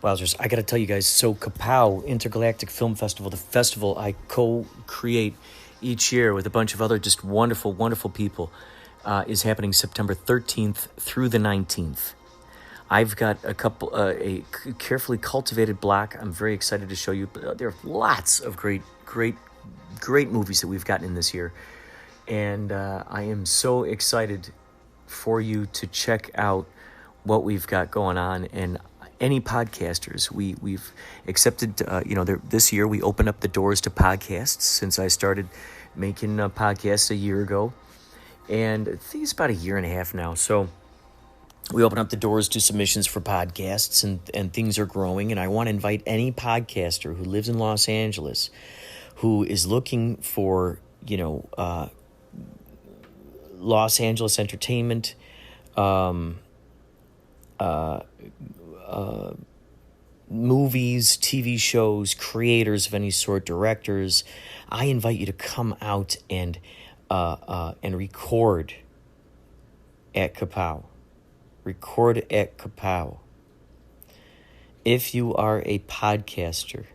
Wowzers, I got to tell you guys, so KaPow, Intergalactic Film Festival, the festival I co-create each year with a bunch of other just wonderful, wonderful people, is happening September 13th through the 19th. I've got a carefully cultivated block. I'm very excited to show you. There are lots of great movies that we've gotten in this year. And I am so excited for you to check out what we've got going on. And any podcasters, we've accepted, this year we opened up the doors to podcasts since I started making podcasts a year ago. And I think it's about a year and a half now. So we open up the doors to submissions for podcasts, and things are growing. And I want to invite any podcaster who lives in Los Angeles who is looking for, Los Angeles entertainment, movies, TV shows, creators of any sort, directors. I invite you to come out and record at KaPow. Record at KaPow. If you are a podcaster,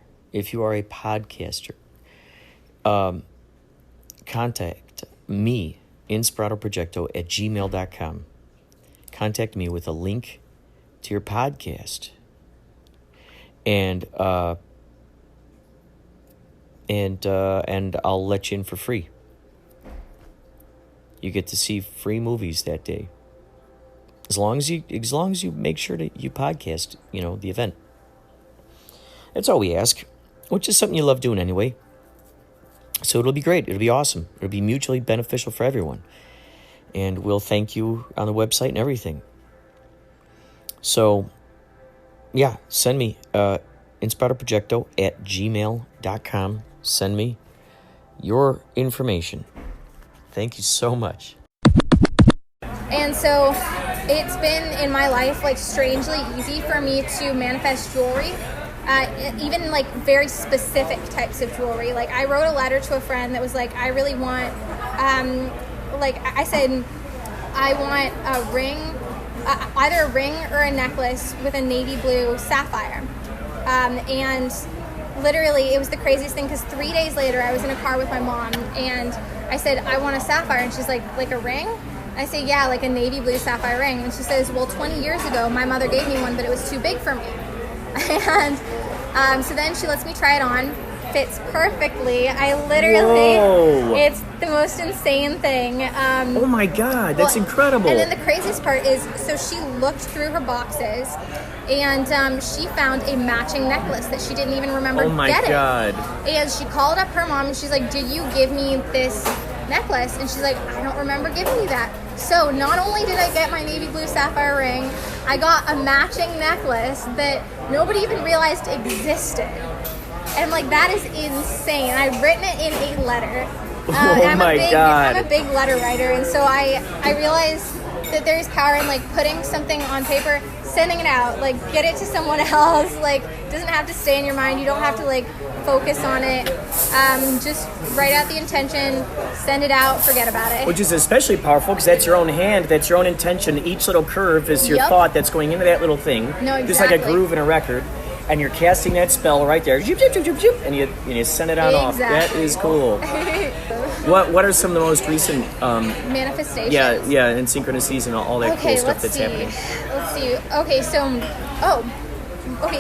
contact me, Inspirado Projecto at gmail.com. Contact me with a link to your podcast. And I'll let you in for free. You get to see free movies that day. As long as you make sure that you podcast, the event. That's all we ask, which is something you love doing anyway. So it'll be great. It'll be awesome. It'll be mutually beneficial for everyone. And we'll thank you on the website and everything. So, yeah, send me InspiradoProjecto at gmail.com. Send me your information. Thank you so much. And so it's been in my life strangely easy for me to manifest jewelry, even very specific types of jewelry. I wrote a letter to a friend that was I really want, I said, I want a ring, either a ring or a necklace with a navy blue sapphire. And literally it was the craziest thing because 3 days later I was in a car with my mom and I said, I want a sapphire. And she's like a ring? I say, yeah, a navy blue sapphire ring. And she says, well, 20 years ago, my mother gave me one, but it was too big for me. And so then she lets me try it on. Fits perfectly. I literally, Whoa. It's the most insane thing. Oh my God, that's incredible. And then the craziest part is, so she looked through her boxes and she found a matching necklace that she didn't even remember getting. Oh my God. And she called up her mom and she's like, did you give me this necklace? And she's like, I don't remember giving you that. So not only did I get my navy blue sapphire ring, I got a matching necklace that nobody even realized existed. And I'm that is insane. I've written it in a letter. God. I'm a big letter writer, and so I realized that there's power in putting something on paper, sending it out, get it to someone else. Doesn't have to stay in your mind. You don't have to focus on it. Just write out the intention, send it out, forget about it. Which is especially powerful because that's your own hand, that's your own intention. Each little curve is your thought that's going into that little thing. No, exactly. Just like a groove in a record. And you're casting that spell right there, and you send it on off. That is cool. What are some of the most recent manifestations? Yeah, and synchronicities and all that cool stuff that's happening. Let's see. Okay,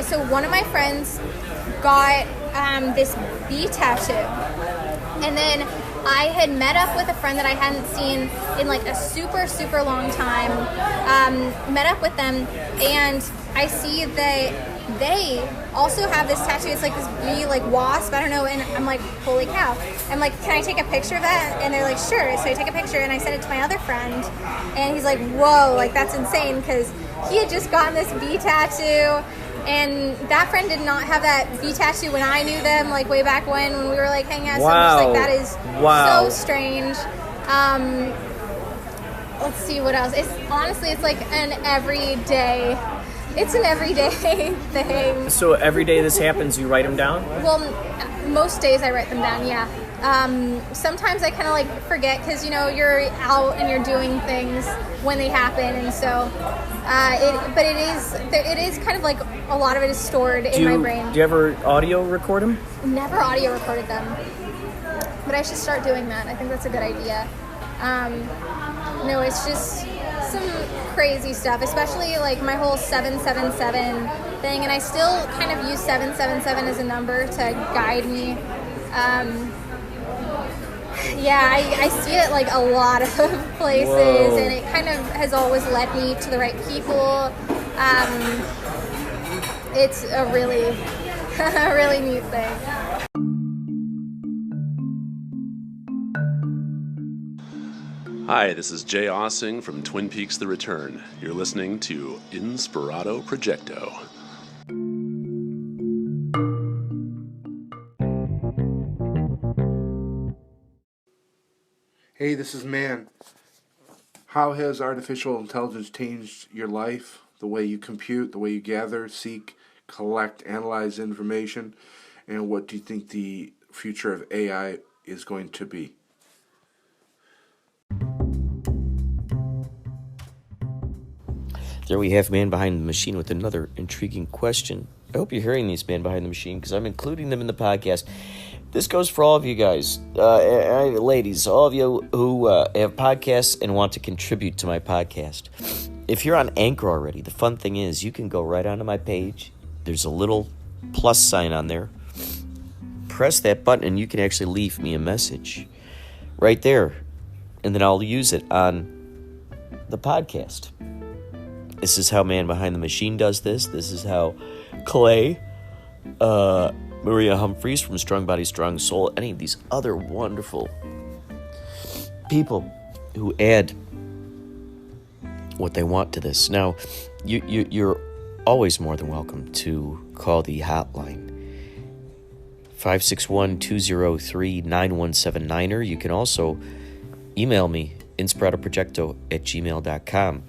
so one of my friends got this bee tattoo, and then I had met up with a friend that I hadn't seen in a super, super long time. Met up with them, and I see that they also have this tattoo. It's this bee, wasp, I don't know, and I'm like, holy cow. I'm like, can I take a picture of that? And they're like, sure. So I take a picture and I send it to my other friend, and he's like, whoa, that's insane, because he had just gotten this bee tattoo, and that friend did not have that bee tattoo when I knew them, way back when we were hanging out. Wow. So I'm just that is so strange. Let's see what else. It's an everyday. It's an everyday thing. So every day this happens, you write them down? Well, most days I write them down, yeah. Sometimes I kind of forget because, you're out and you're doing things when they happen. And so But it is kind of like a lot of it is stored in my brain. Do you ever audio record them? Never audio recorded them, but I should start doing that. I think that's a good idea. No, it's just some crazy stuff, especially like my whole 777 thing, and I still kind of use 777 as a number to guide me. I see it like a lot of places. Whoa. And it kind of has always led me to the right people. It's a really, a really neat thing. Hi, this is Jay Ossing from Twin Peaks The Return. You're listening to Inspirado Projecto. Hey, this is Man. How has artificial intelligence changed your life? The way you compute, the way you gather, seek, collect, analyze information, and what do you think the future of AI is going to be? There we have Man Behind the Machine with another intriguing question. I hope you're hearing these Man Behind the Machine because I'm including them in the podcast. This goes for all of you guys, ladies, all of you who have podcasts and want to contribute to my podcast. If you're on Anchor already, the fun thing is you can go right onto my page. There's a little plus sign on there. Press that button and you can actually leave me a message right there. And then I'll use it on the podcast. This is how Man Behind the Machine does this. This is how Clay, Maria Humphreys from Strong Body, Strong Soul, any of these other wonderful people who add what they want to this. Now, you're always more than welcome to call the hotline, 561-203-9179, or you can also email me, inspiratoprojecto@gmail.com.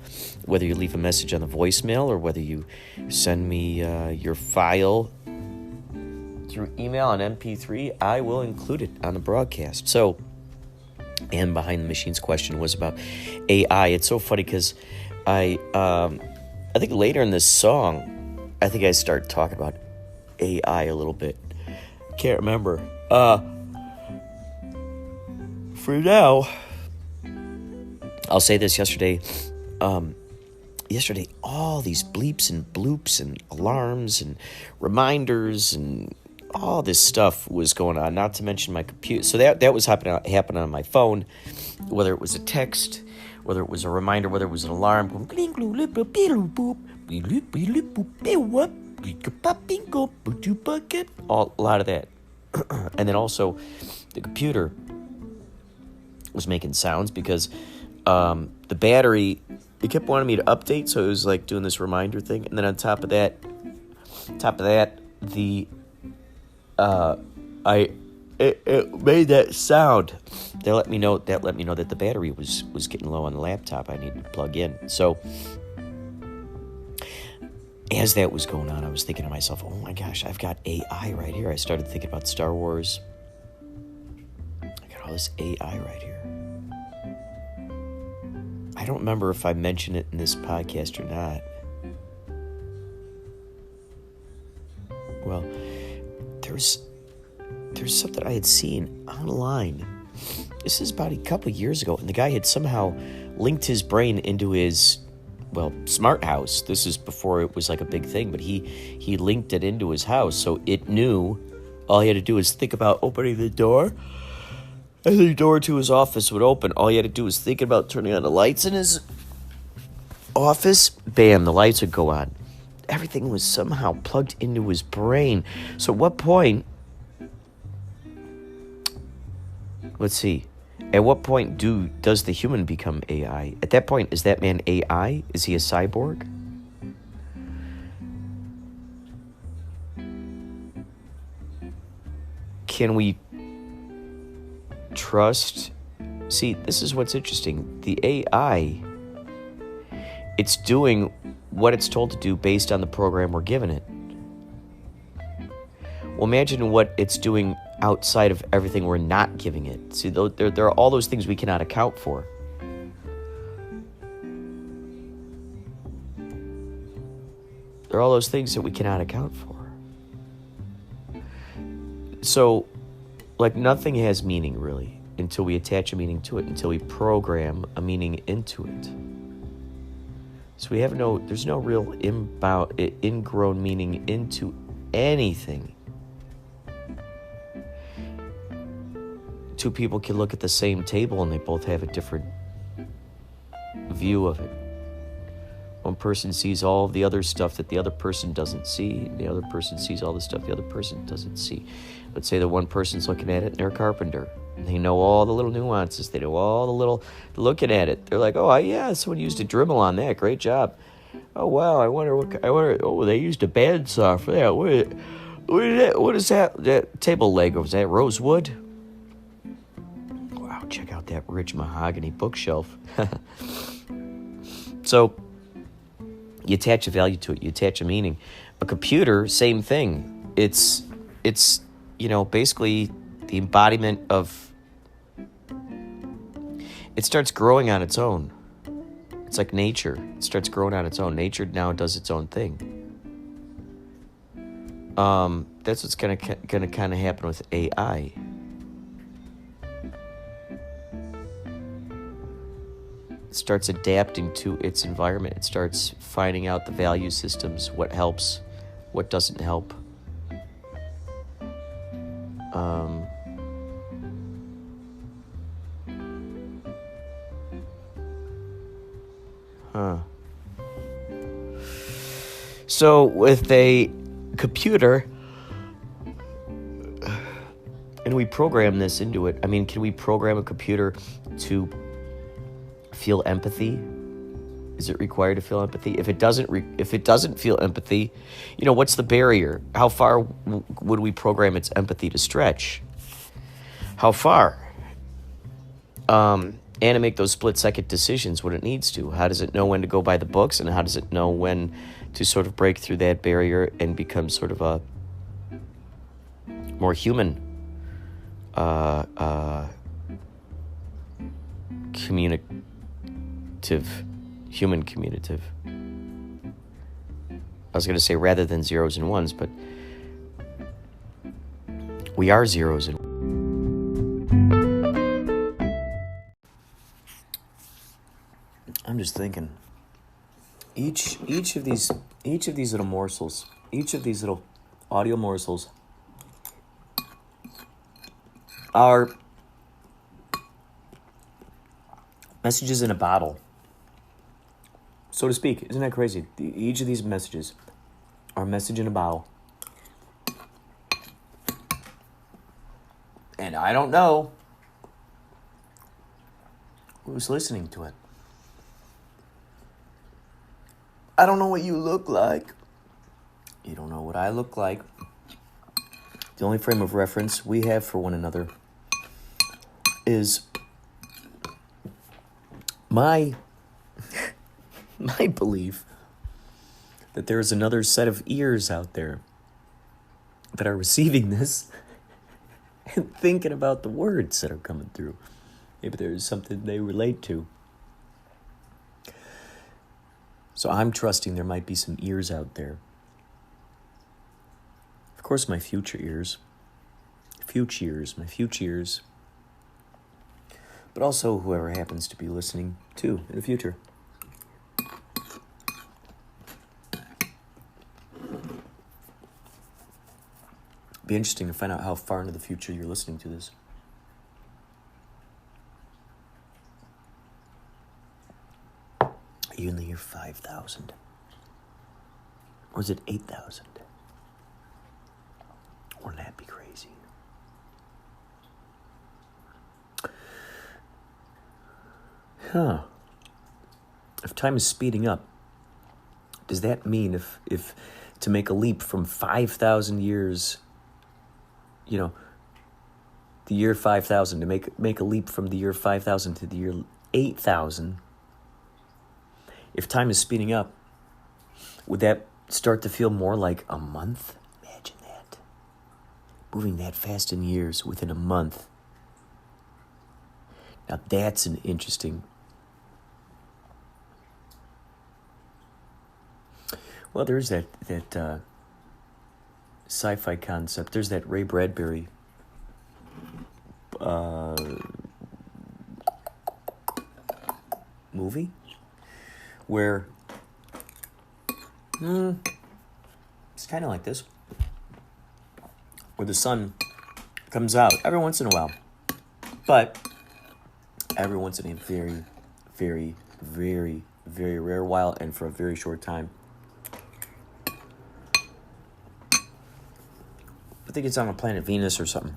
Whether you leave a message on the voicemail or whether you send me your file through email on MP3, I will include it on the broadcast. So, and Behind the Machine's question was about AI. It's so funny because I think later in this song, I think I start talking about AI a little bit. Can't remember. For now, I'll say this. Yesterday, all these bleeps and bloops and alarms and reminders and all this stuff was going on, not to mention my computer. So that was happening on my phone, whether it was a text, whether it was a reminder, whether it was an alarm. A lot of that. And then also the computer was making sounds because the battery, it kept wanting me to update, so it was like doing this reminder thing. And then on top of that, the it made that sound. That let me know that the battery was getting low on the laptop. I needed to plug in. So as that was going on, I was thinking to myself, oh my gosh, I've got AI right here. I started thinking about Star Wars. I got all this AI right here. I don't remember if I mentioned it in this podcast or not. Well, there's something I had seen online. This is about a couple years ago, and the guy had somehow linked his brain into his, smart house. This is before it was like a big thing, but he linked it into his house, so it knew all he had to do was think about opening the door, and the door to his office would open. All he had to do was think about turning on the lights in his office. Bam, the lights would go on. Everything was somehow plugged into his brain. So at what point, let's see, at what point does the human become AI? At that point, is that man AI? Is he a cyborg? Can we trust? See, this is what's interesting. The AI, it's doing what it's told to do based on the program we're giving it. Well, imagine what it's doing outside of everything we're not giving it. See, there are all those things we cannot account for. They're all those things that we cannot account for. So, like, nothing has meaning, really, until we attach a meaning to it, until we program a meaning into it. So there's no real ingrown meaning into anything. Two people can look at the same table and they both have a different view of it. One person sees all of the other stuff that the other person doesn't see, and the other person sees all the stuff the other person doesn't see. Let's say that one person's looking at it and they're a carpenter. And they know all the little nuances. They know all the little, looking at it. They're like, oh, yeah, someone used a Dremel on that. Great job. Oh, wow, I wonder, oh, they used a bandsaw for that. What is that table leg? Was that rosewood? Wow, check out that rich mahogany bookshelf. So, you attach a value to it. You attach a meaning. A computer, same thing. It's basically the embodiment of... It starts growing on its own. It's like nature. It starts growing on its own. Nature now does its own thing. That's what's gonna kind of happen with AI. It starts adapting to its environment. It starts finding out the value systems, what helps, what doesn't help. So with a computer, and we program this into it, I mean, can we program a computer to feel empathy? Is it required to feel empathy? If it doesn't feel empathy, what's the barrier? How far would we program its empathy to stretch? How far? And to make those split-second decisions when it needs to. How does it know when to go by the books, and how does it know when to sort of break through that barrier and become sort of a more human human communicative. I was going to say rather than zeros and ones, but we are zeros and ones. I'm just thinking, each of these little morsels, each of these little audio morsels are messages in a bottle, so to speak. Isn't that crazy? Each of these messages are a message in a bottle. And I don't know who's listening to it. I don't know what you look like. You don't know what I look like. The only frame of reference we have for one another is my belief that there is another set of ears out there that are receiving this and thinking about the words that are coming through. Maybe there's something they relate to. So I'm trusting there might be some ears out there. Of course, my future ears. My future ears. But also whoever happens to be listening to in the future. Be interesting to find out how far into the future you're listening to this. Are you in the year 5,000? Or is it 8,000? Wouldn't that be crazy? Huh. If time is speeding up, does that mean if to make a leap from 5,000 years, the year 5,000, to make a leap from the year 5,000 to the year 8,000, if time is speeding up, would that start to feel more like a month? Imagine that. Moving that fast in years within a month. Now that's an interesting... Well, there's that sci-fi concept. There's that Ray Bradbury movie where it's kind of like this, where the sun comes out every once in a while, but every once in a very, very, very, very rare while, and for a very short time. I think it's on the planet Venus or something.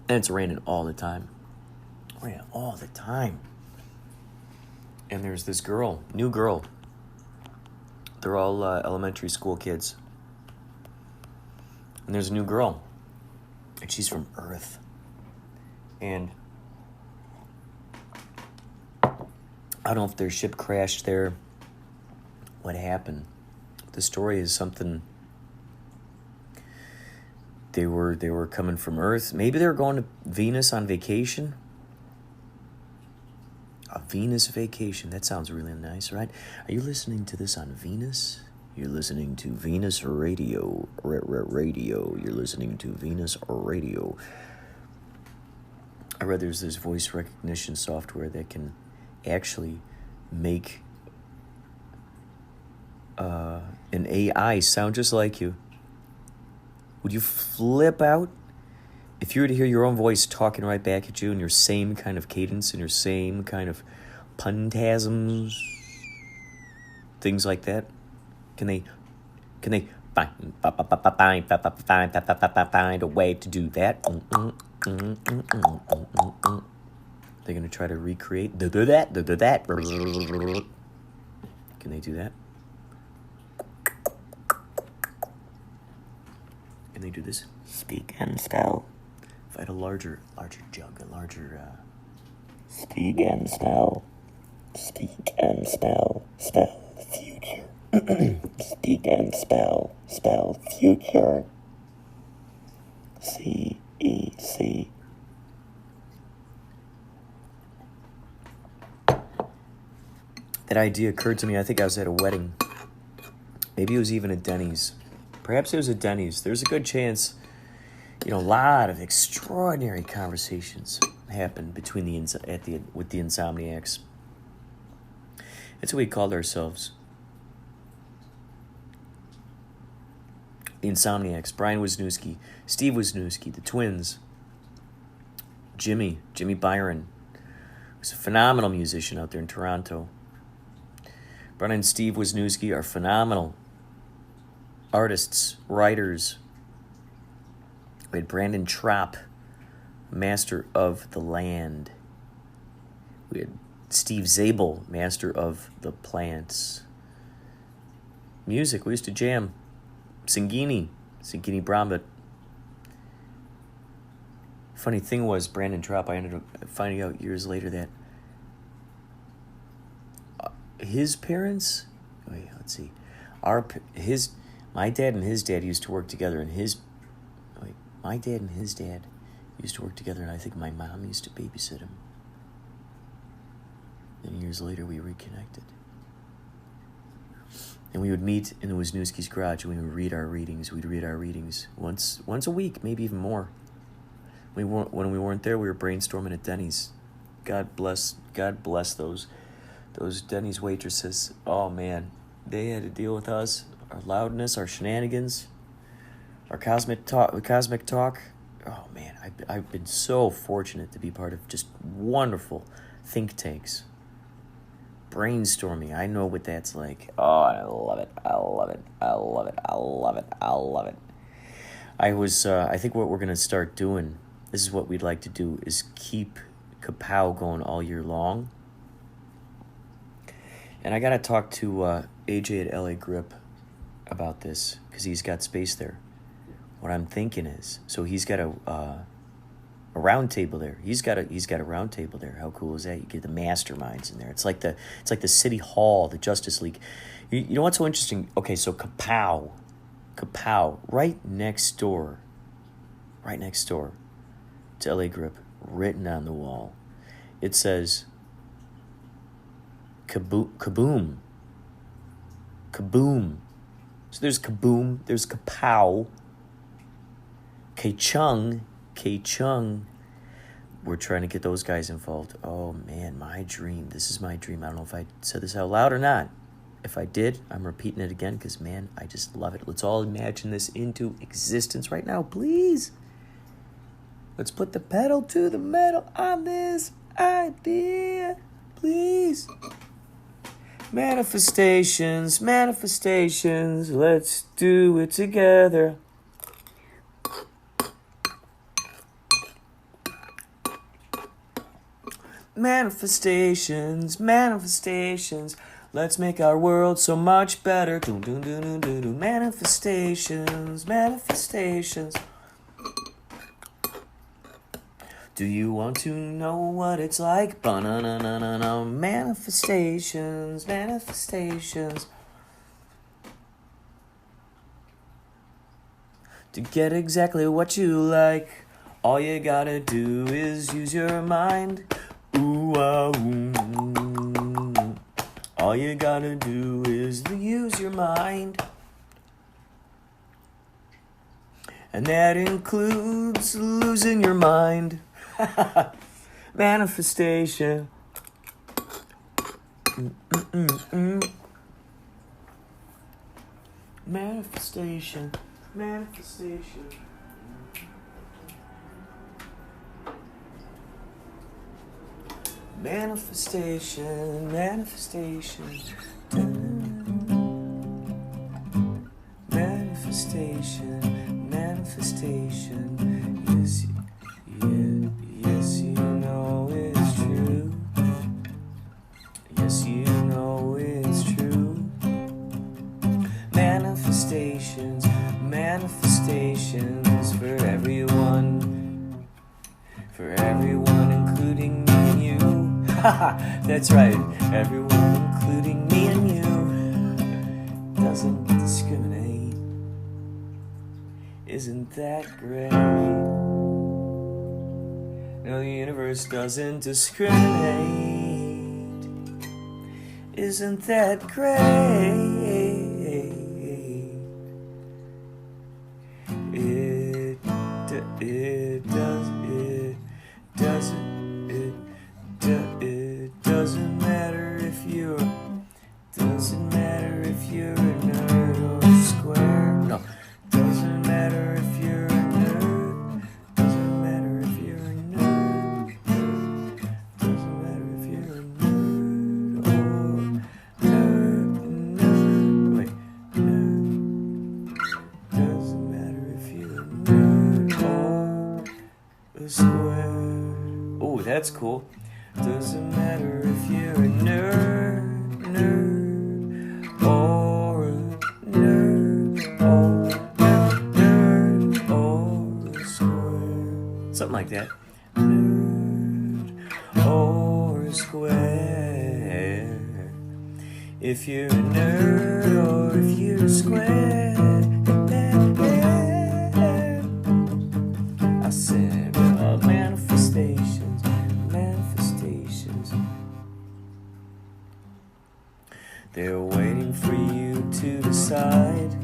And it's raining all the time. Raining all the time. And there's this girl, new girl. They're all elementary school kids. And there's a new girl. And she's from Earth. And I don't know if their ship crashed there. What happened? The story is something. They were coming from Earth. Maybe they were going to Venus on vacation. A Venus vacation. That sounds really nice, right? Are you listening to this on Venus? You're listening to Venus Radio. Radio. You're listening to Venus Radio. I read there's this voice recognition software that can actually make an AI sound just like you. Would you flip out if you were to hear your own voice talking right back at you in your same kind of cadence and your same kind of puntasms, things like that? Can they find a way to do that? They're gonna try to recreate that. Can they do that? Can they do this? Speak and spell. If I had a larger jug, a larger... Speak and spell. Speak and spell. Spell future. Speak and spell. Spell future. C-E-C. That idea occurred to me, I think I was at a wedding. Maybe it was even at Denny's. Perhaps it was at Denny's. There's a good chance, a lot of extraordinary conversations happened between with the Insomniacs. That's what we called ourselves. The Insomniacs. Brian Wisniewski, Steve Wisniewski, the twins. Jimmy Byron, who's a phenomenal musician out there in Toronto. Brian and Steve Wisniewski are phenomenal artists, writers. We had Brandon Trapp, master of the land. We had Steve Zabel, master of the plants. Music, we used to jam. Singini Brahmbit. Funny thing was, Brandon Trapp, I ended up finding out years later that his parents, my dad and his dad used to work together, and my dad and his dad used to work together, and I think my mom used to babysit him. And years later, we reconnected. And we would meet in the Wisniewski's garage, and we would read our readings. We'd read our readings once a week, maybe even more. When we weren't there, we were brainstorming at Denny's. God bless those Denny's waitresses. Oh man, they had to deal with us, our loudness, our shenanigans, our cosmic talk. Oh man, I've been so fortunate to be part of just wonderful think tanks. Brainstorming, I know what that's like. Oh, I love it. I think what we're gonna start doing, this is what we'd like to do, is keep KaPow going all year long. And I gotta talk to AJ at LA Grip about this, because he's got space there. What I'm thinking is, so he's got a round table there. He's got a round table there. How cool is that? You get the masterminds in there. It's like the City Hall, the Justice League. You know what's so interesting? Okay, so KaPow, right next door to LA Grip, written on the wall, it says kaboom. Kaboom. So there's Kaboom, there's KaPow, K-Chung. We're trying to get those guys involved. Oh man, my dream. This is my dream. I don't know if I said this out loud or not. If I did, I'm repeating it again because, man, I just love it. Let's all imagine this into existence right now, please. Let's put the pedal to the metal on this idea, please. Manifestations, let's do it together. Manifestations, let's make our world so much better. Manifestations. Do you want to know what it's like? Manifestations. To get exactly what you like, all you gotta do is use your mind. All you gotta do is use your mind. And that includes losing your mind. Manifestation. Manifestation. Manifestation. Yes, you know it's true. Yes, you know it's true. Manifestations for everyone, including me and you. That's right, everyone, including me and you. Doesn't discriminate. Isn't that great? No, the universe doesn't discriminate. Isn't that great? It doesn't matter if you're a nerd or a square. No, doesn't matter if you're a nerd. Doesn't matter if you're a nerd. Doesn't matter if you're a nerd or nerd. Wait, nerd. Doesn't matter if you're a nerd or a square. Oh, that's cool. Doesn't matter if you're a nerd or a nerd or a square. Something like that. Nerd or a square. If you're a nerd or if you're a square. I said, well, manifestations. They're waiting for you to decide.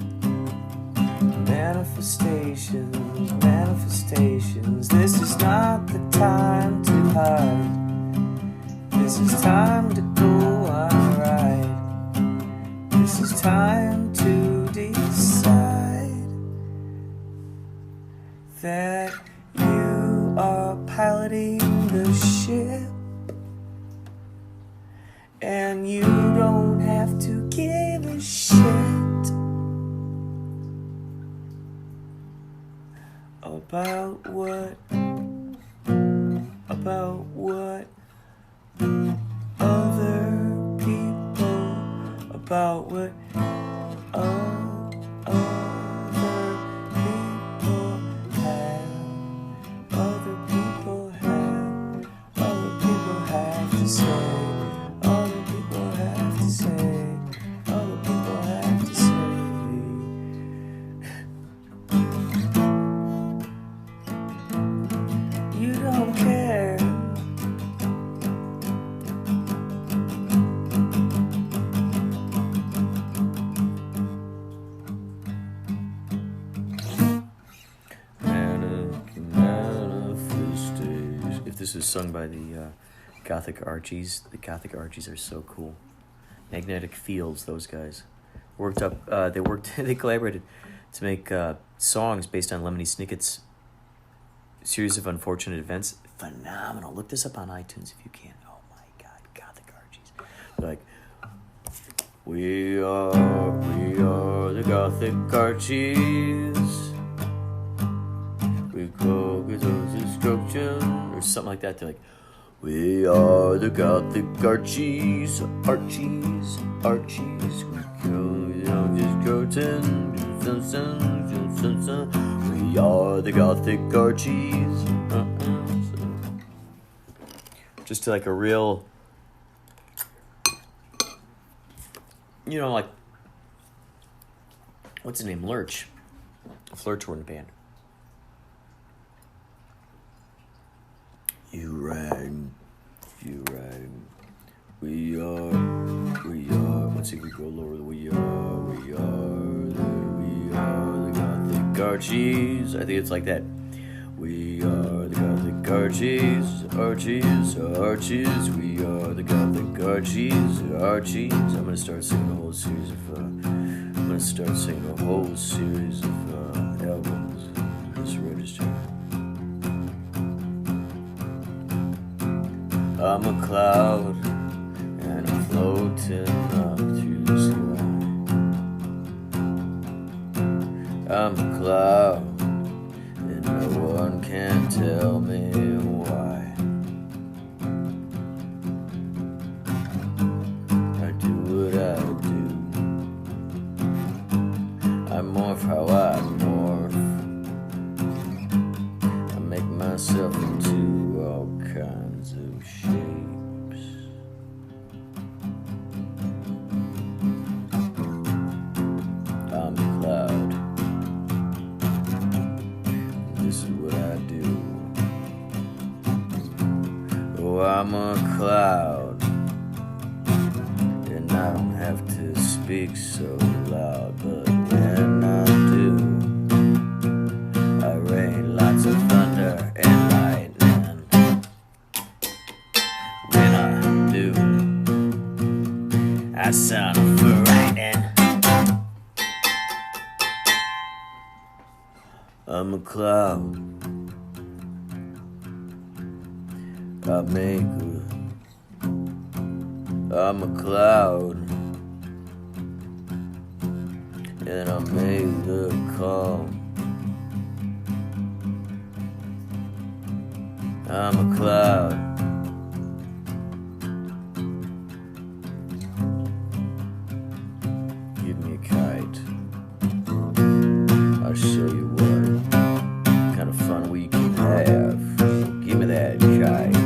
Manifestations. This is not the time to hide. This is time to go on a ride. This is time to decide that you are piloting the ship. And you don't have to give a shit about what other people, about what other people have, other people have to say. This was sung by the Gothic Archies. The Gothic Archies are so cool. Magnetic Fields, those guys. They collaborated to make songs based on Lemony Snicket's Series of Unfortunate Events. Phenomenal. Look this up on iTunes if you can. Oh my God, Gothic Archies. They're like, we are the Gothic Archies. We go with those destruction, or something like that. They're like, we are the Gothic Archies. We are the Gothic Archies. Just like a real, like, what's his name? Lurch. Lurch were in the band. You rang. We are. Let's see if we go lower. We are the Gothic Archies. I think it's like that. We are the Gothic Archies. We are the Gothic Archies. I'm gonna start singing a whole series of albums. Just register. I'm a cloud, and I'm floating up through the sky. I'm a cloud, and no one can tell me why. I do what I do. I morph how I morph. I make myself into all kinds of shapes. I'm a cloud. This is what I do. Oh, I'm a cloud, and I don't have to speak so loud, but when I do, I rain lots of thunder and lightning. When I do, I sound frightening. I'm a cloud. I'm a cloud, and I make the call. I'm a cloud. Give me a kite. I'll show you what kind of fun we can have. Give me that kite.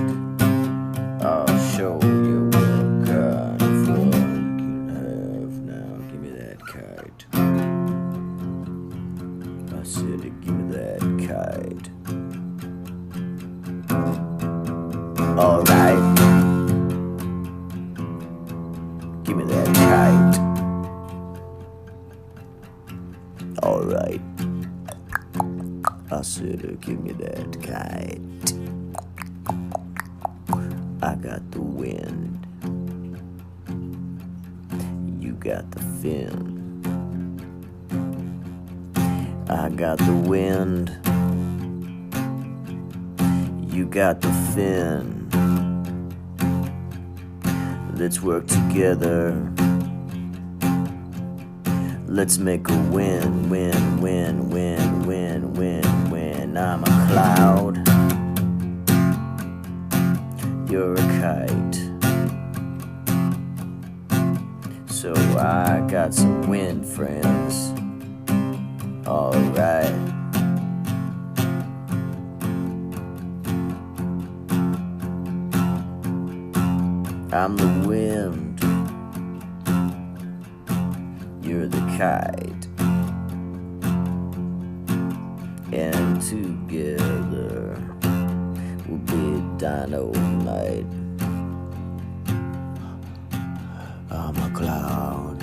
I'll show you what kind of fun we can have. Now, give me that kite. I said, give me that kite. Alright. Give me that kite. Alright. I said, give me that kite. I got the wind. You got the fin. I got the wind. You got the fin. Let's work together. Let's make a win, win, win, win, win, win, win. I'm a cloud. You're a kite. So I got some wind friends. Alright. I'm the wind. You're the kite. And together we'll be dynamite. I'm a cloud.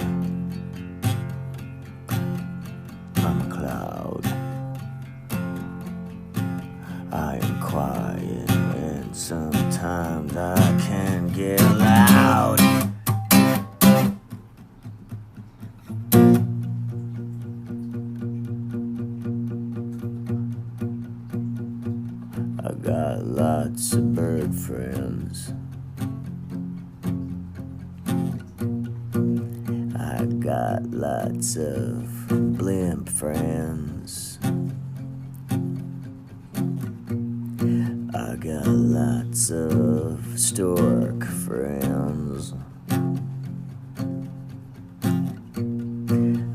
I'm a cloud. I am quiet and silent. got lots of bird friends. I got lots of blimp friends. I got lots of stork friends.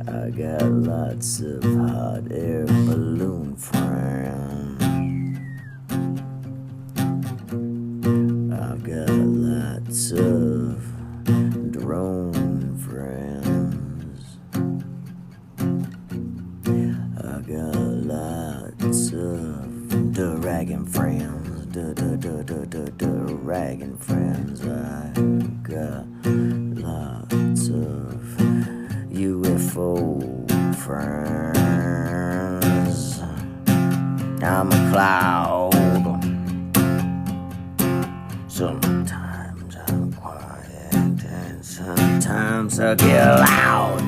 I got lots of hot air balloon friends. I got lots of drone friends. I got lots of dragon friends. Dragon friends. I got lots of UFO friends. I'm a cloud. Sometimes I'm quiet and sometimes I get loud.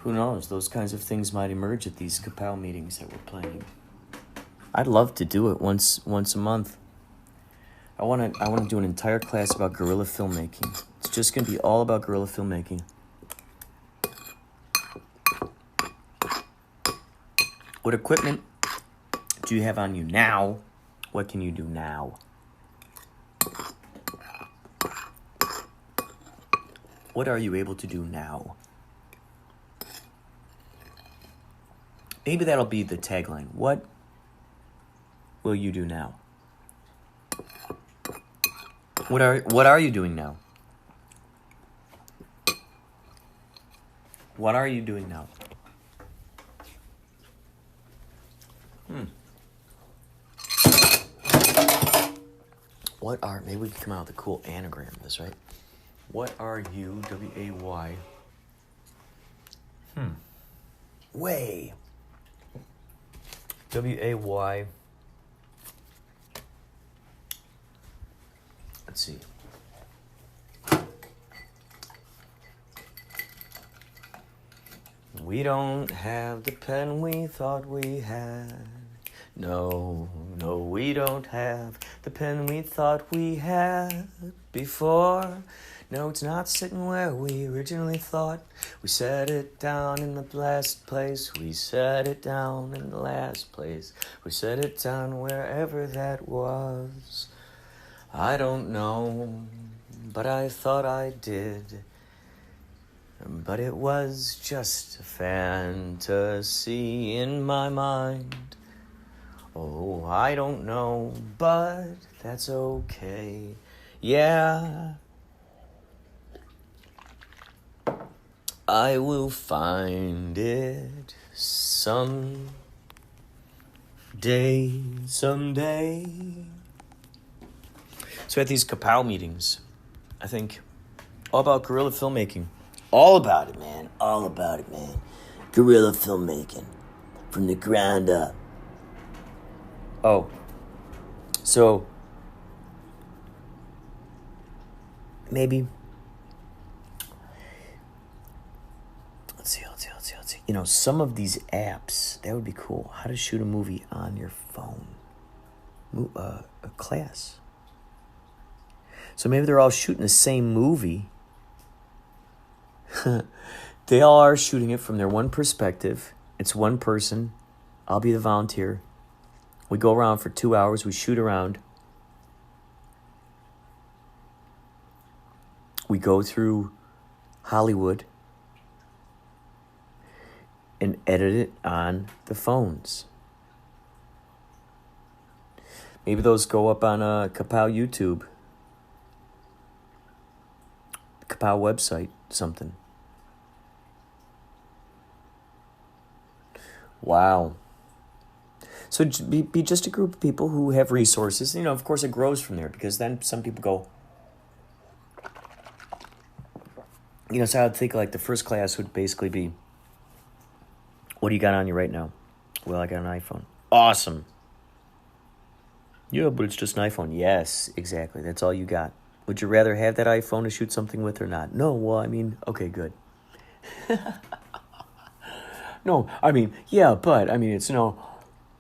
Who knows? Those kinds of things might emerge at these KaPow meetings that we're planning. I'd love to do it once a month. I want to do an entire class about guerrilla filmmaking. It's just going to be all about guerrilla filmmaking. What equipment do you have on you now? What can you do now? What are you able to do now? Maybe that'll be the tagline. What will you do now? What are you doing now? What are you doing now? Maybe we can come out with a cool anagram of this, right? What are you, W-A-Y? Way. W-A-Y. Let's see. We don't have the pen we thought we had. No, we don't have the pen we thought we had before. No, it's not sitting where we originally thought. We set it down in the last place. We set it down in the last place. We set it down wherever that was. I don't know, but I thought I did. But it was just a fantasy in my mind. Oh, I don't know, but that's okay. Yeah. I will find it someday. So at these KaPow meetings, I think all about guerrilla filmmaking. All about it, man. All about it, man. Guerrilla filmmaking. From the ground up. Oh, so maybe, let's see. You know, some of these apps, that would be cool. How to shoot a movie on your phone. A class. So maybe they're all shooting the same movie. They all are shooting it from their one perspective. It's one person. I'll be the volunteer. We go around for 2 hours. We shoot around. We go through Hollywood and edit it on the phones. Maybe those go up on KaPow YouTube, KaPow website, something. Wow. So be just a group of people who have resources. You know, of course, it grows from there because then some people go, you know, so I would think like the first class would basically be, what do you got on you right now? Well, I got an iPhone. Awesome. Yeah, but it's just an iPhone. Yes, exactly. That's all you got. Would you rather have that iPhone to shoot something with or not? No, well, I mean, okay, good. No, I mean, yeah, but, I mean, it's no,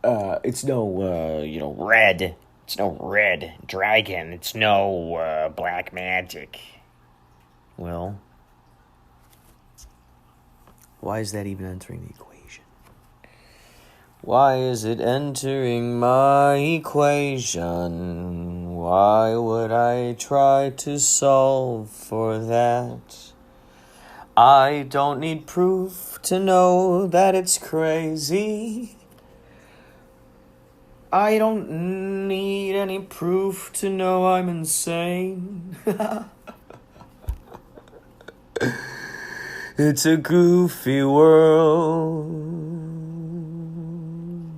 red. It's no red dragon. It's no, black magic. Well, why is that even entering the equation? Why is it entering my equation? Why would I try to solve for that? I don't need proof to know that it's crazy. I don't need any proof to know I'm insane. It's a goofy world,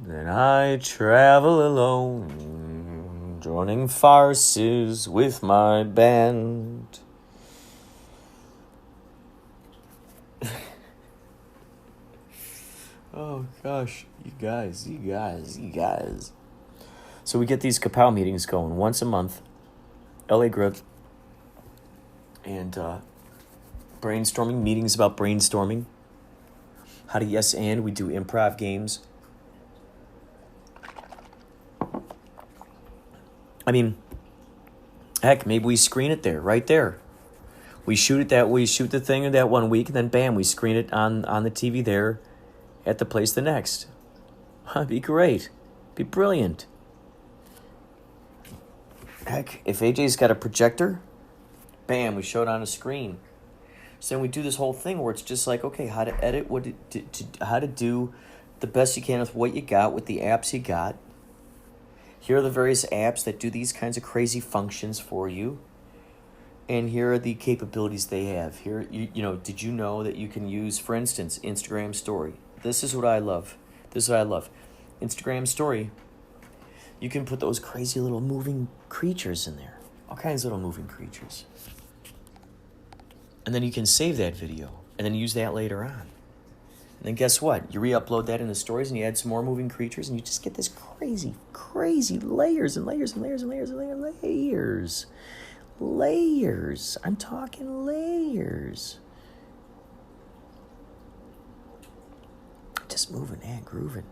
and I travel alone, joining farces with my band. Oh gosh, you guys. So we get these KaPow meetings going once a month, LA Grip, and brainstorming, meetings about brainstorming, how to yes and, we do improv games. I mean, heck, maybe we screen it there, right there. We shoot the thing that 1 week, and then bam, we screen it on the TV there at the place the next. That'd be great. Be brilliant. Heck, if AJ's got a projector, bam, we show it on a screen. So then we do this whole thing where it's just like, okay, how to edit, how to do the best you can with what you got, with the apps you got. Here are the various apps that do these kinds of crazy functions for you. And here are the capabilities they have. Here, you know, did you know that you can use, for instance, Instagram Story? This is what I love. Instagram Story. You can put those crazy little moving creatures in there. All kinds of little moving creatures. And then you can save that video and then use that later on. And then guess what? You re-upload that into stories and you add some more moving creatures and you just get this crazy, crazy layers and layers and layers and layers and layers. Layers. I'm talking layers. Just moving and grooving.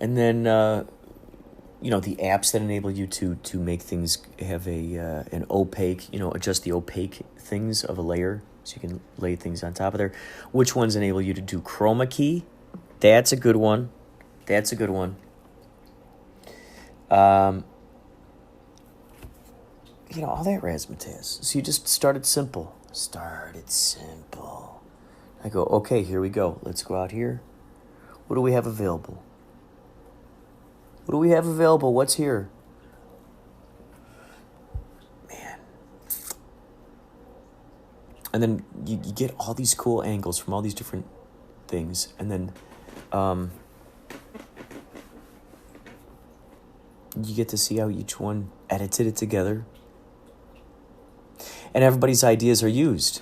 And then the apps that enable you to make things have an opaque, adjust the opaque things of a layer so you can lay things on top of there. Which ones enable you to do chroma key? That's a good one. That's a good one. All that razzmatazz. So you just started simple. I go, okay, here we go. Let's go out here. What do we have available? What's here? Man. And then you get all these cool angles from all these different things. And then you get to see how each one edited it together. And everybody's ideas are used.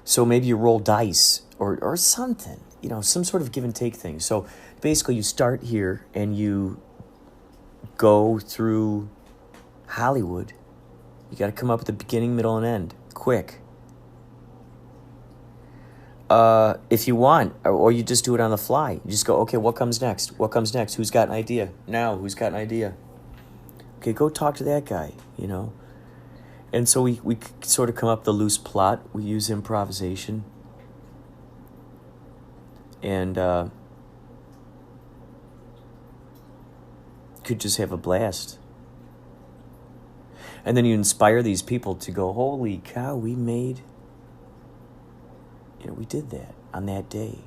So maybe you roll dice or something, some sort of give and take thing. So basically you start here and you go through Hollywood. You got to come up with the beginning, middle, and end. Quick. If you want, or you just do it on the fly. You just go, okay, what comes next? Who's got an idea? Now, who's got an idea? Okay, go talk to that guy, And so we sort of come up with a loose plot. We use improvisation. And could just have a blast. And then you inspire these people to go, holy cow, we did that on that day.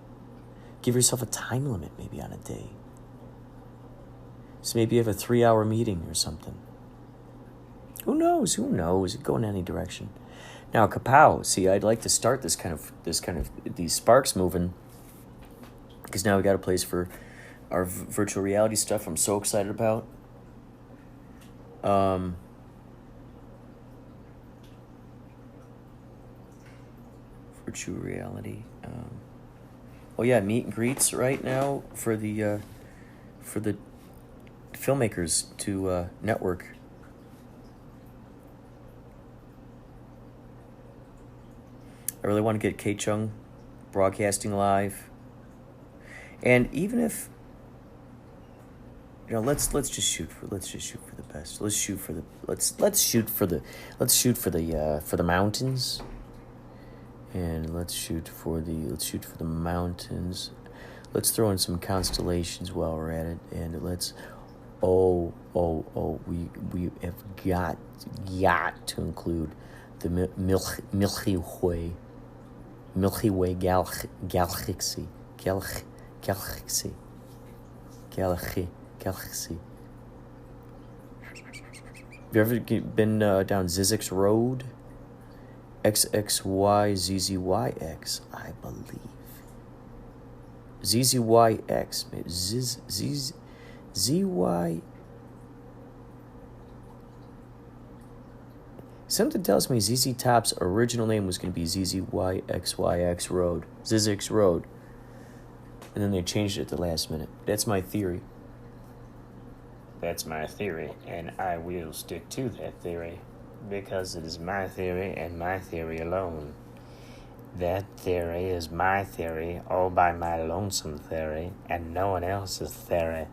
Give yourself a time limit maybe on a day. So maybe you have a 3-hour meeting or something. Who knows? It could go in any direction. Now, KaPow, see, I'd like to start these sparks moving, because now we got a place for our virtual reality stuff I'm so excited about. Virtual reality. Meet and greets right now for the filmmakers to network. I really want to get K-Chung broadcasting live. And even if let's just shoot for the best. Let's shoot for the mountains. And let's shoot for the mountains. Let's throw in some constellations while we're at it, and let's we have got to include the Milky Way galaxy. Have you ever been down Zizix Road? XXYZZYX, I believe. ZZYX, ZY. Something tells me ZZ Top's original name was going to be ZZYXYX Road, Zizix Road. And then they changed it at the last minute. That's my theory. That's my theory, and I will stick to that theory. Because it is my theory and my theory alone. That theory is my theory, all by my lonesome theory, and no one else's theory.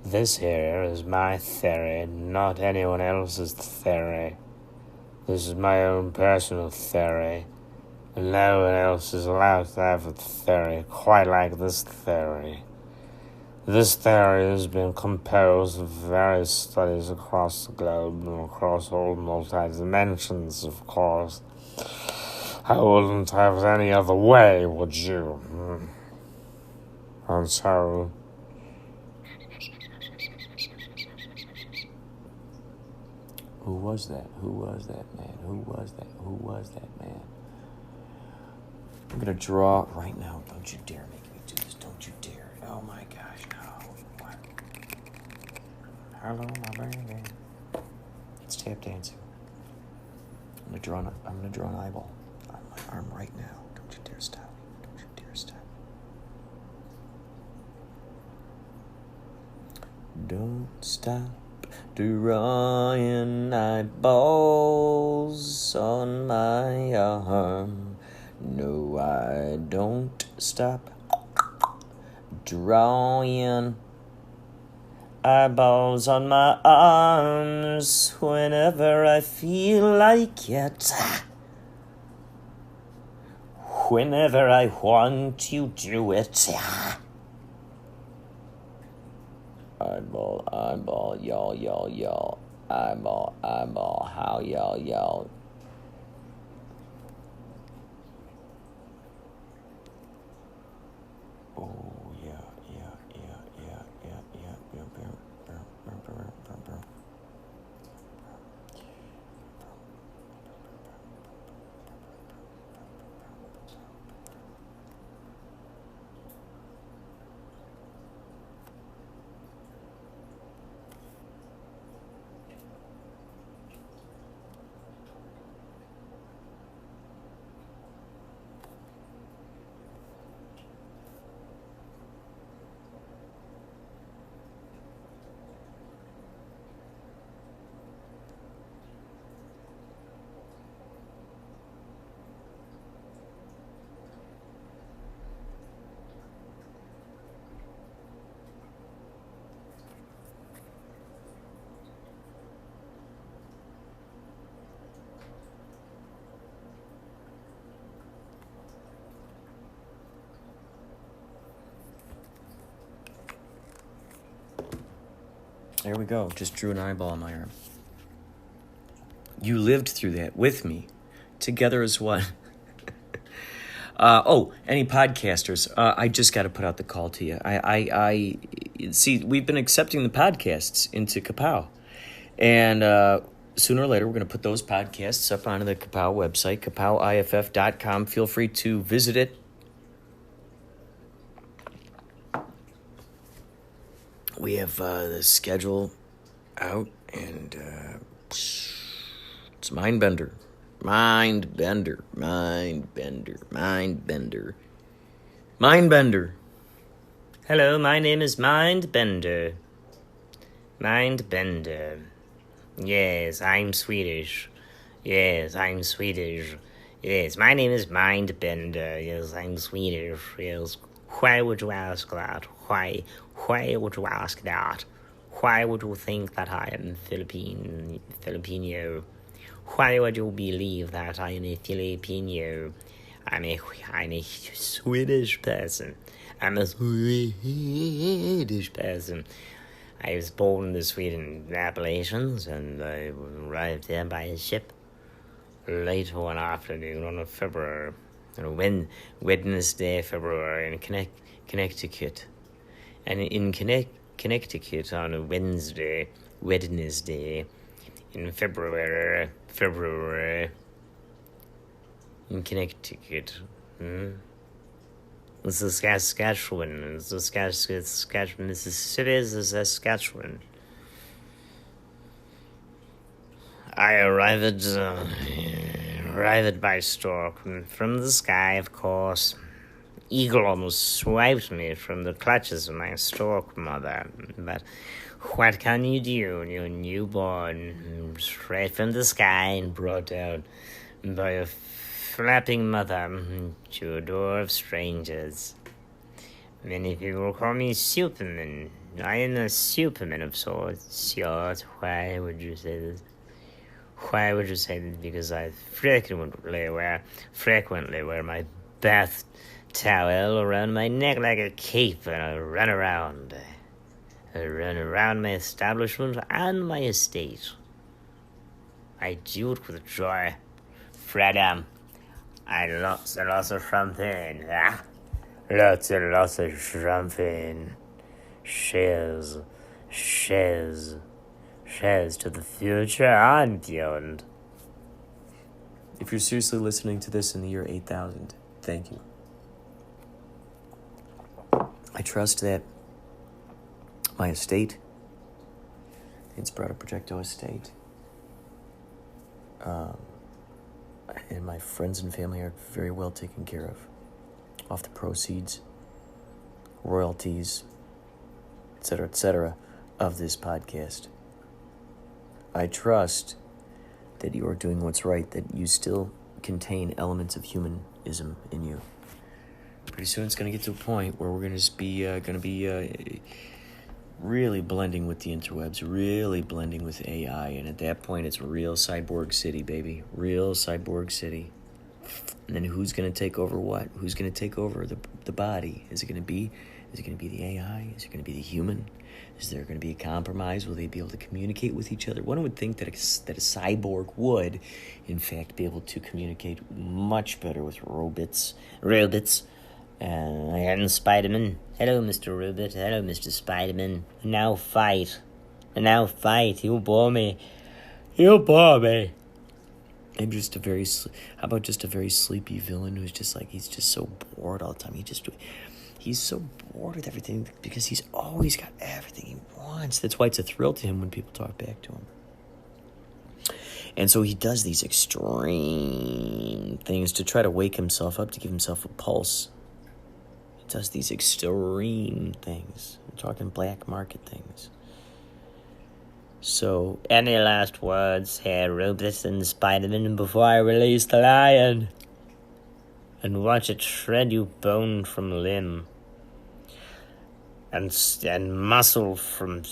This here is my theory, not anyone else's theory. This is my own personal theory, and no one else is allowed to have a theory quite like this theory. This theory has been composed of various studies across the globe and across all multi-dimensions, of course. I wouldn't have it any other way, would you? And so... Who was that, man? I'm gonna draw right now. Don't you dare make me do this. Don't you dare. Oh my gosh, no. What? Hello, my baby. It's tap dancing. I'm gonna draw an eyeball on my arm right now. Don't you dare stop. Don't stop drawing eyeballs on my arm. No, I don't stop drawing Eyeballs on my arms whenever I feel like it. Whenever I want to do it. Eyeball, y'all. Eyeball, how y'all. Oh, yeah. There we go. Just drew an eyeball on my arm. You lived through that with me. Together as one. Any podcasters? I just got to put out the call to you. I see. We've been accepting the podcasts into KaPow, and sooner or later we're going to put those podcasts up onto the KaPow website, kapowiff.com. Feel free to visit it. We have the schedule out, and it's mind bender. Hello, my name is Mindbender. Yes, I'm Swedish. Yes, my name is Mindbender. Yes, I'm Swedish. Yes. Why would you ask that? Why would you ask that? Why would you think that I am Filipino? Why would you believe that I am a Filipino? I'm a Swedish person. I was born in the Sweden Appalachians, and I arrived there by a ship late one afternoon on a February, Wednesday, February, in Connecticut. And in Connecticut on a Wednesday, in February, in Connecticut. This is Saskatchewan. Saskatchewan, Mississippi is Saskatchewan. I arrived by stork from the sky, of course. Eagle almost swiped me from the clutches of my stork mother. But what can you do? You're newborn, straight from the sky and brought out by a flapping mother to a door of strangers. Many people call me Superman. I am a Superman of sorts. Why would you say this? Because I frequently wear my bath towel around my neck like a cape, and I run around my establishment and my estate. I do it with joy. Freedom. I lots and lots of champagne. Lots and lots of champagne. Cheers to the future and beyond. If you're seriously listening to this in the year 8000, thank you. I trust that my estate, the Inspirado Projecto estate, and my friends and family are very well taken care of off the proceeds, royalties, etc., of this podcast. I trust that you are doing what's right, that you still contain elements of humanism in you. Pretty soon it's going to get to a point where we're going to be really blending with the interwebs, really blending with AI. And at that point, it's real cyborg city, baby. Real cyborg city. And then who's going to take over what? Who's going to take over the body? Is it going to be the AI? Is it going to be the human? Is there going to be a compromise? Will they be able to communicate with each other? One would think that a cyborg would, in fact, be able to communicate much better with robots. And Spider-Man. Hello, Mr. Robot. Hello, Mr. Spider-Man. Now fight. You bore me. Maybe just how about just a very sleepy villain who's just like, he's just so bored all the time. He's so bored with everything because he's always got everything he wants. That's why it's a thrill to him when people talk back to him. And so he does these extreme things to try to wake himself up, to give himself a pulse. He does these extreme things. I'm talking black market things. So, any last words here, Rubus and Spider-Man, before I release the lion? And watch it shred you bone from limb, and muscle from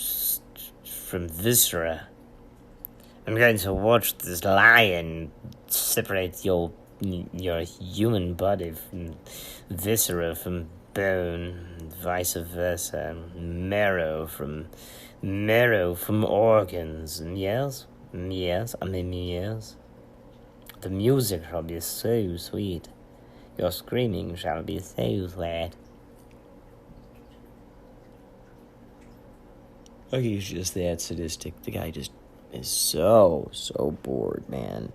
viscera. I'm going to watch this lion separate your human body from viscera from bone, and vice versa, marrow from organs. And yes, the music shall be so sweet. Your screaming shall be so sad. Like, he's just that sadistic. The guy just is so bored, man.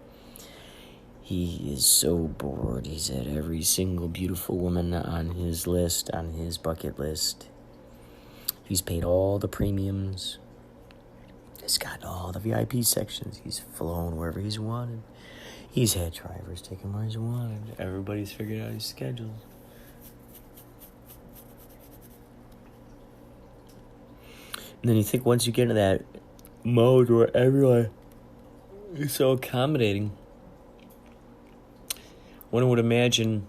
He is so bored. He's at every single beautiful woman on his list, on his bucket list. He's paid all the premiums. He's got all the VIP sections. He's flown wherever he's wanted. He's had drivers take him where he's wanted. Everybody's figured out his schedule. And then you think once you get into that mode where everyone is so accommodating, one would imagine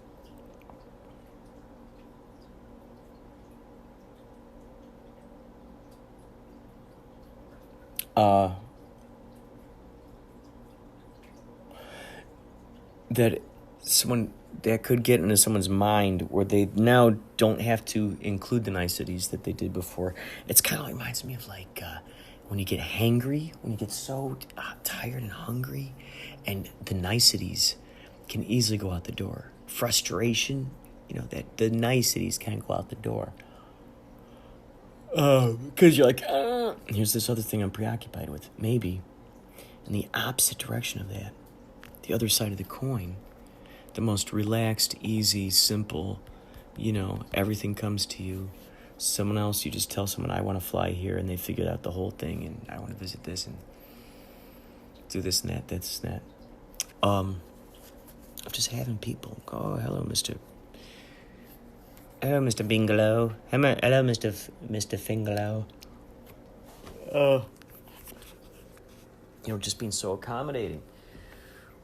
that someone that could get into someone's mind where they now don't have to include the niceties that they did before. It's kind of reminds me of like when you get hangry, when you get so tired and hungry, and the niceties can easily go out the door. Frustration, that the niceties can't go out the door. Because you're like, here's this other thing I'm preoccupied with. Maybe in the opposite direction of that, the other side of the coin, the most relaxed, easy, simple, everything comes to you. Someone else, you just tell someone, I want to fly here, and they figured out the whole thing, and I want to visit this, and do this and that, this and that. Just having people go, oh, hello, Mr. Bingalow. Hello, Mr. Fingalow. Just being so accommodating.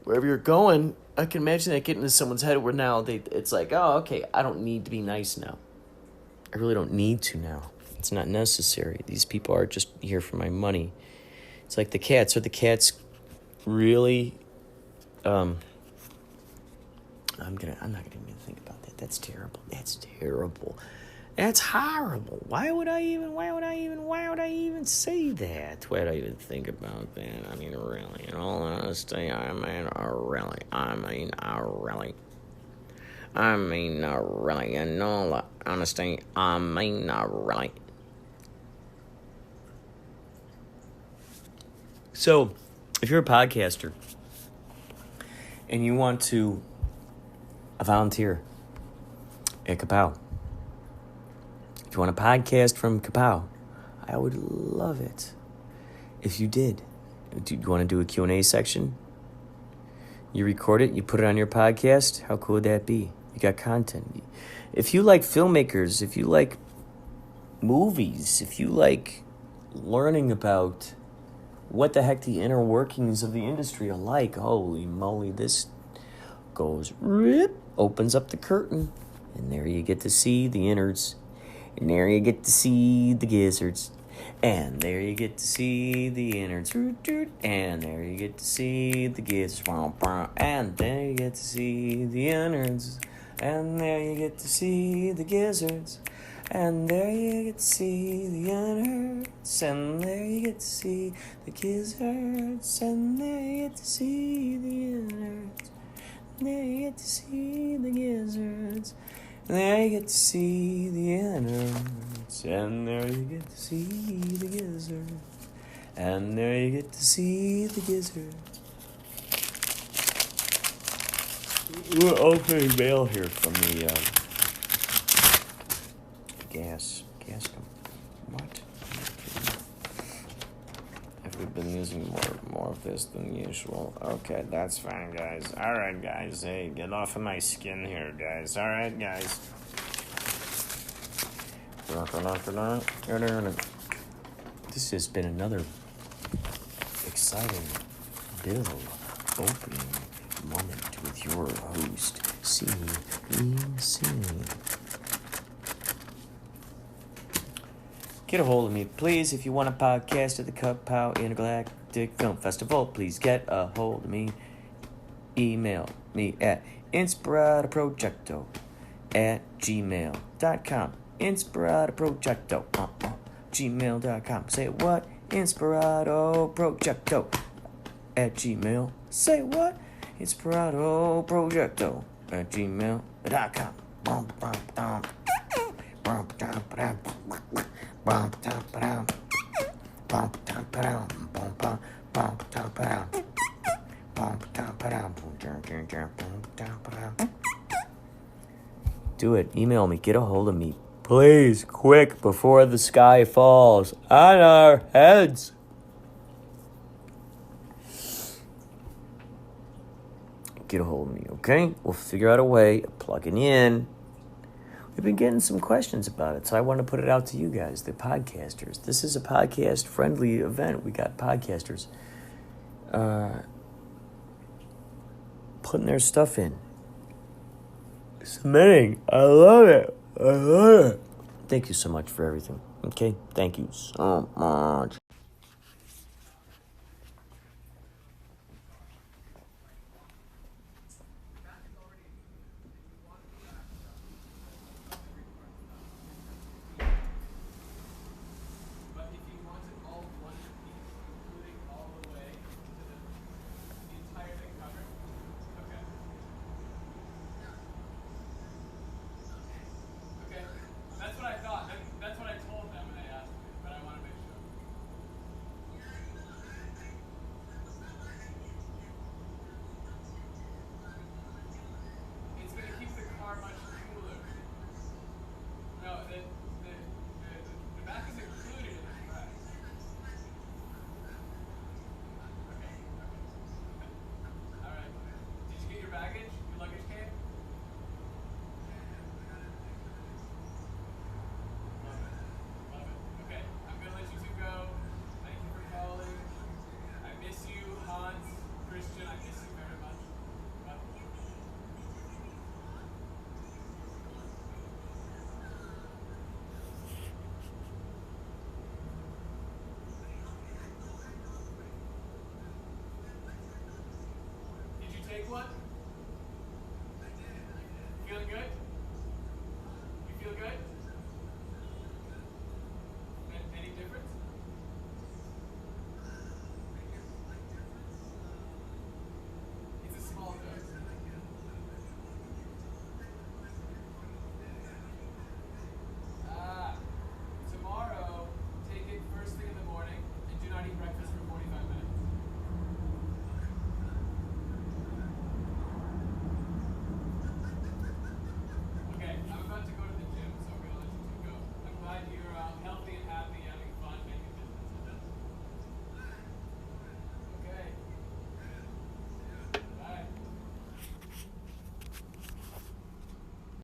Wherever you're going, I can imagine that getting into someone's head where now it's like, oh, okay, I don't need to be nice now. I really don't need to now. It's not necessary. These people are just here for my money. It's like the cats. Are the cats really... I'm not gonna even think about that. That's terrible. That's horrible. Why would I even say that? Why would I even think about that? I mean, really, in all honesty, really, in all honesty, really. So, if you're a podcaster and you want to volunteer at KaPow, if you want a podcast from KaPow, I would love it if you did. Do you want to do a Q&A section? You record it, you put it on your podcast. How cool would that be? You got content. If you like filmmakers, if you like movies, if you like learning about what the heck the inner workings of the industry are like, holy moly, this goes, opens up the curtain, and there you get to see the innards. And there you get to see the gizzards. And there you get to see the innards. And there you get to see the gizzards. And there you get to see the innards. And there you get to see the gizzards. And there you get to see the innards. And there you get to see the gizzards. And there you get to see the innards. And there you get to see the gizzards. And there you get to see the innards. And there you get to see the gizzards. And there you get to see the gizzards. We're opening mail here from the gas. What? Have we been using more of this than usual? Okay, that's fine, guys. All right, guys. Hey, get off of my skin here, guys. All right, guys. This has been another exciting bill opening moment with your host, C.E.C. Get a hold of me, please, if you want a podcast at the KaPow Intergalactic Film Festival. Please get a hold of me. Email me at Inspirado at gmail.com. Inspirado gmail.com. Say what? Inspirado at gmail. Say what? Inspirado at gmail.com. Do it. Email me. Get a hold of me. Please, quick, before the sky falls on our heads. Get a hold of me, okay? We'll figure out a way of plugging in. We've been getting some questions about it, so I want to put it out to you guys, the podcasters. This is a podcast-friendly event. We got podcasters putting their stuff in. Submitting. I love it. Thank you so much for everything, okay? Thank you so much. Take one.